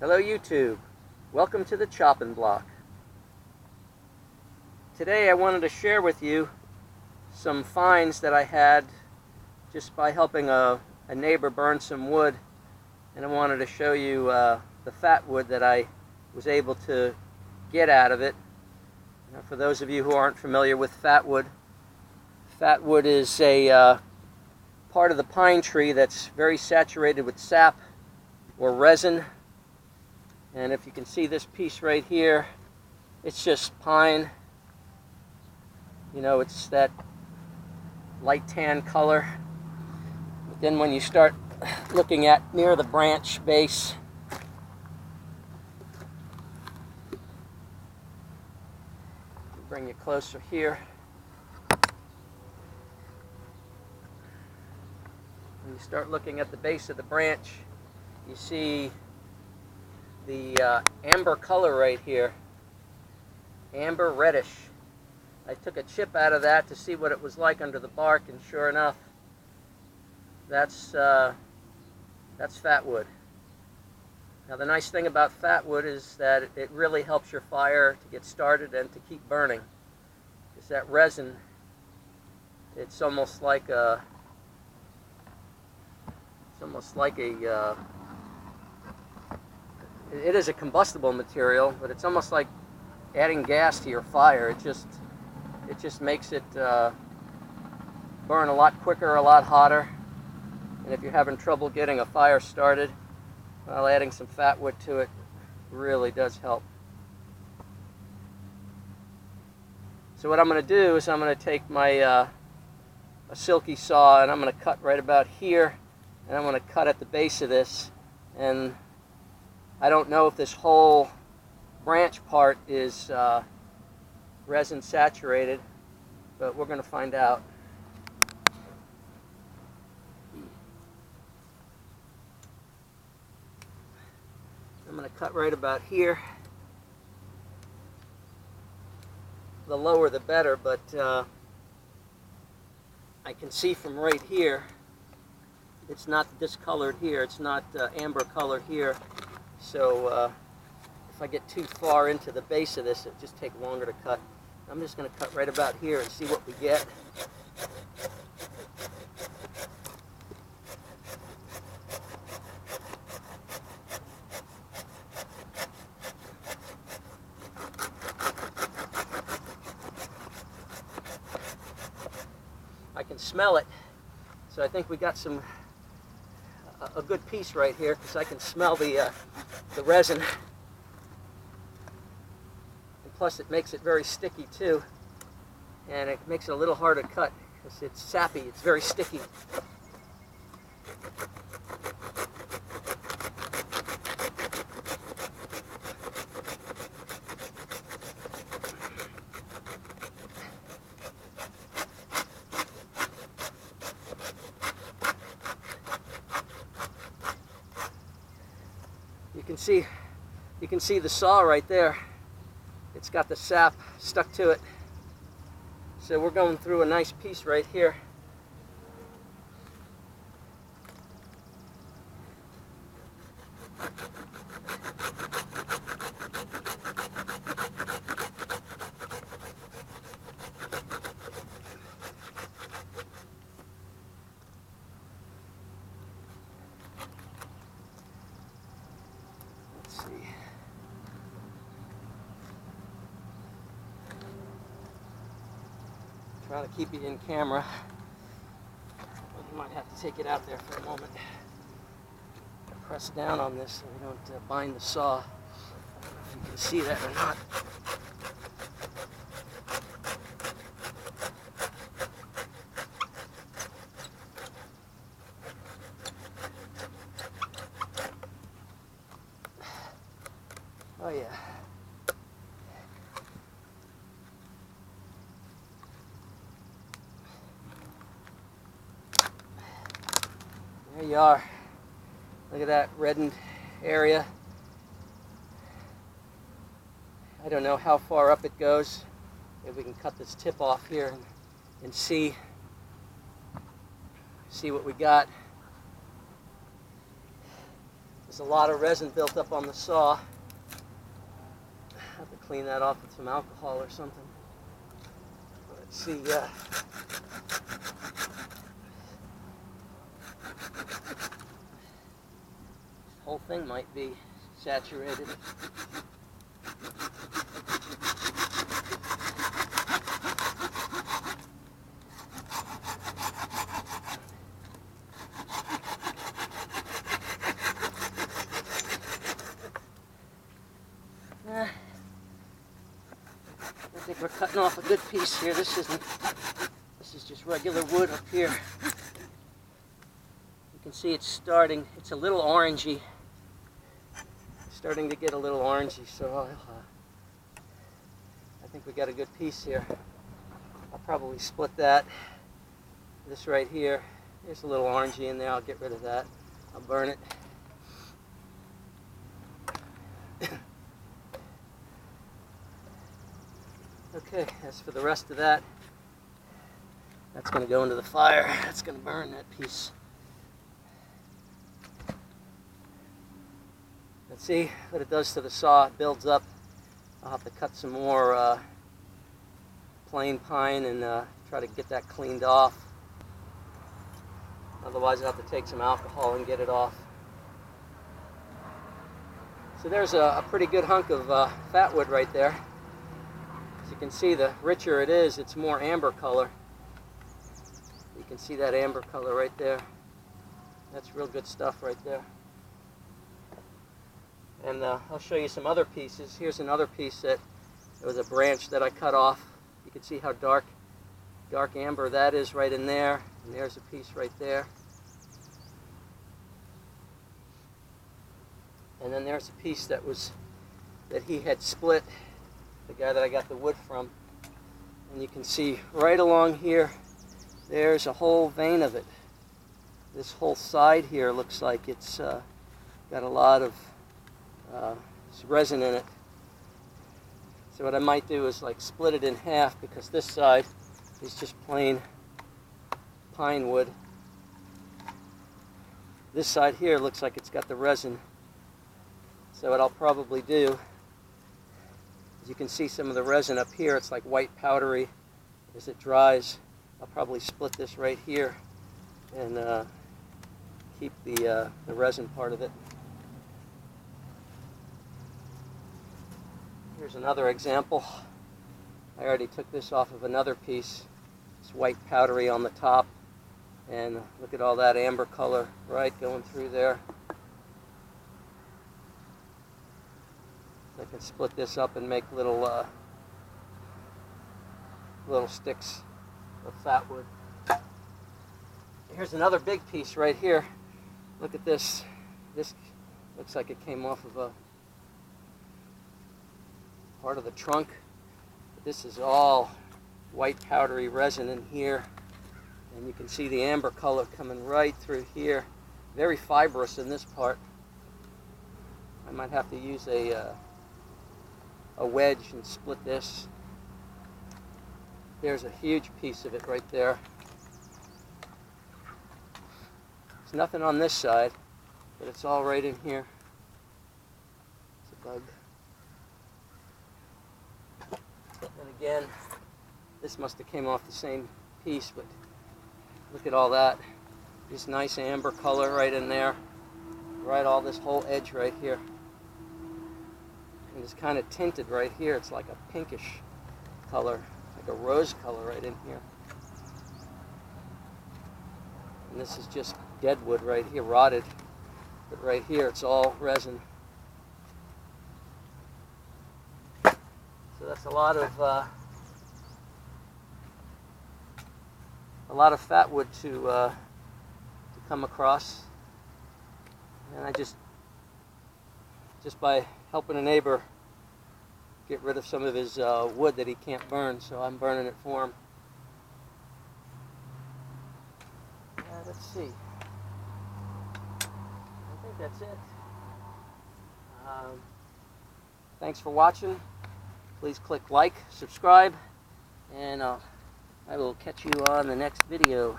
Hello YouTube, welcome to the chopping block. Today I wanted to share with you some finds that I had just by helping a neighbor burn some wood, and I wanted to show you the fat wood that I was able to get out of it. Now, for those of you who aren't familiar with fat wood is a part of the pine tree that's very saturated with sap or resin. And if you can see this piece right here, it's just pine. You know, it's that light tan color. But then when you start looking at near the branch base, bring you closer here. When you start looking at the base of the branch, you see the amber color right here, amber reddish. I took a chip out of that to see what it was like under the bark, and sure enough, that's fat wood. Now the nice thing about fat wood is that it really helps your fire to get started and to keep burning. Because that resin, it's almost like a it is a combustible material, but it's almost like adding gas to your fire. It just makes it burn a lot quicker, a lot hotter. And if you're having trouble getting a fire started, well, adding some fat wood to it really does help. So what I'm going to do is I'm going to take my a silky saw, and I'm going to cut right about here, and I'm going to cut at the base of this. And I don't know if this whole branch part is resin saturated, but we're going to find out. I'm going to cut right about here. The lower the better, but I can see from right here, it's not discolored here, it's not amber color here. So if I get too far into the base of this, it'll just take longer to cut. I'm just going to cut right about here and see what we get. I can smell it, so I think we got a good piece right here, because I can smell the resin. And plus it makes it very sticky too, and it makes it a little hard to cut because it's sappy, it's very sticky. You can see the saw right there. It's got the sap stuck to it. So we're going through a nice piece right here. Trying to keep it in camera. You might have to take it out there for a moment. Press down on this so we don't bind the saw. I don't know if you can see that or not. Oh yeah. There you are. Look at that reddened area. I don't know how far up it goes. Maybe we can cut this tip off here and see what we got. The There's a lot of resin built up on the saw. I have to clean that off with some alcohol or something. Let's see. This whole thing might be saturated. I think we're cutting off a good piece here. This is just regular wood up here. You can see it's starting, it's a little orangey. It's starting to get a little orangey, so I think we got a good piece here. I'll probably split that. This right here, there's a little orangey in there. I'll get rid of that. I'll burn it. Okay, as for the rest of that, that's going to go into the fire. That's going to burn that piece. Let's see what it does to the saw. It builds up. I'll have to cut some more plain pine and try to get that cleaned off. Otherwise, I'll have to take some alcohol and get it off. So there's a pretty good hunk of fat wood right there. As you can see, the richer it is, it's more amber color. You can see that amber color right there. That's real good stuff right there. And I'll show you some other pieces. Here's another piece that it was a branch that I cut off. You can see how dark amber that is right in there. And there's a piece right there. And then there's a piece that he had split, the guy that I got the wood from. And you can see right along here, there's a whole vein of it. This whole side here looks like it's got a lot of resin in it. So what I might do is like split it in half, because this side is just plain pine wood. This side here looks like it's got the resin. So what I'll probably do, as you can see some of the resin up here, it's like white powdery. As it dries, I'll probably split this right here and keep the resin part of it. Here's another example. I already took this off of another piece. It's white powdery on the top, and look at all that amber color right going through there. I can split this up and make little sticks of fat wood. Here's another big piece right here. Look at this. This looks like it came off of a part of the trunk. This is all white powdery resin in here, and you can see the amber color coming right through here. Very fibrous in this part. I might have to use a wedge and split this. There's a huge piece of it right there. There's nothing on this side, but it's all right in here. It's a bug. And again, this must have came off the same piece, but look at all that. This nice amber color right in there. Right, all this whole edge right here. And it's kind of tinted right here. It's like a pinkish color, like a rose color right in here. And this is just dead wood right here, rotted. But right here, it's all resin. So that's a lot of fat wood to come across. And I just by helping a neighbor get rid of some of his wood that he can't burn, so I'm burning it for him. Let's see. I think that's it. Thanks for watching. Please click like, subscribe, and I will catch you on the next video.